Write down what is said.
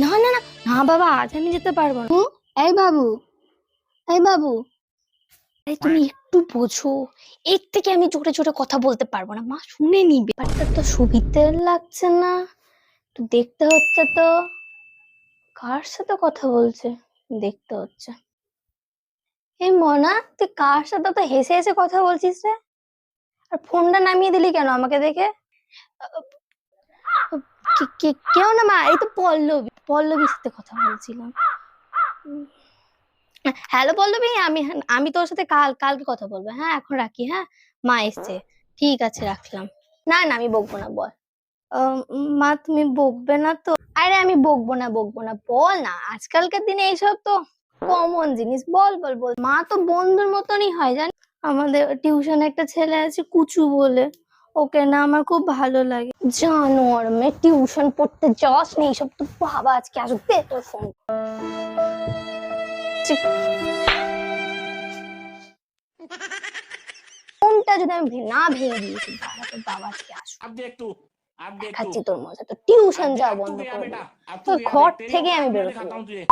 না না না না বাবা, আজ আমি যেতে পারবো না। এই বাবু, এই বাবু, এই তুমি একটু বোঝো। এর থেকে আমি জোরে জোরে কথা বলতে পারবো না, মা শুনে নিবে। ব্যাপারটা তো সুবিধে লাগছে না, একটু দেখতে হচ্ছে তো কার সাথে কথা বলছে, দেখতে হচ্ছে। এই মনা, তুই কার সাথে তো হেসে হেসে কথা বলছিস রে? আর ফোনটা নামিয়ে দিলি কেন আমাকে দেখে? কেউ না মা, এই তো পল্লবী, পল্লবীর সাথে কথা বলছিলাম। হ্যালো পল্লবী, আমি আমি তোর সাথে কালকে কথা বলবো। হ্যাঁ এখন রাখি, হ্যাঁ মা এসছে। ঠিক আছে রাখলাম। না না আমি বকবো না, বল। মা তুমি বকবে না তো? আরে আমি বকবো না বকবো না, বল না, আজকালকার দিনে এইসব তো কমন জিনিস। বল বল বল, মা তো বন্ধুর মতনই হয় জান। আমাদের টিউশনে একটা ছেলে আছে কুচু বলে, ওকে না আমার খুব ভালো লাগে। জানোয়ার মেয়ে, টিউশন পড়তে যাস নি, এইসব তো বাবা আজকে আসুক, দে তোর ফোন। ফোনটা যদি আমি না ভেঙে দিয়েছি, বাবা তোর বাবা আজকে আসুক, দেখাচ্ছি তোর মজা। তো টিউশন যাওয়া বন্ধ করে দিল, তোর ঘর থেকে আমি বেরোতে দেবো।